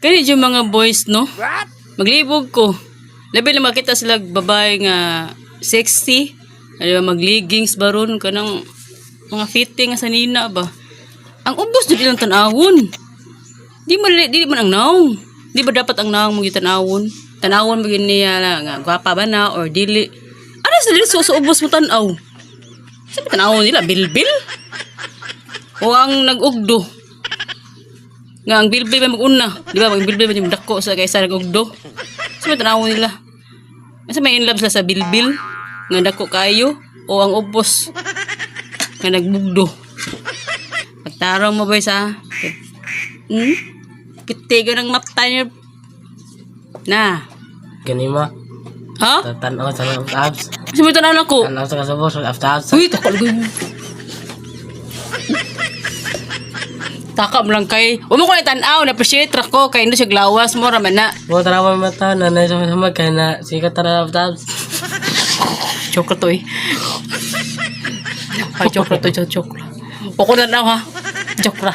Kani yung mga boys, no? Maglibog ko. Labi na makita sila babae nga sexy. Ano ba, mag-leggings baron kanang mga fitting nga sa nina ba. Ang ubos dili lang tanawon. Di man ang naong. Di ba dapat ang naong mo gitanawon? Tanawon mo niya nga gwapa ba na or dili. Ano sa dili so ubos mo tanaw? Sabi tanawon nila bilbil. O ang nag-ugdo. Nga ang bilbil ba mag-una? Di ba ang bilbil ba yung dako sa kaysa nag-ugdo? Sabi tanawon nila. Kasi may in love sila sa bilbil nga dako kayo o ang ubos nga nagbugdo. Pagtarong mo ba sa pitigo ng mata niyo na Ganima. ha? Tanaw sa abs. Sabi tanaw ko Tanaw sa kasubos sa abs. uy takal ko taka mo lang kay huwag mo ko itanaw na-appreciate ra ko kay hindi siya glawas mo raman na Mo tanaw mata nanay sa sama kay na sikat tanaw abs. joke to eh ay joke to joke Poko na daw ha joke ra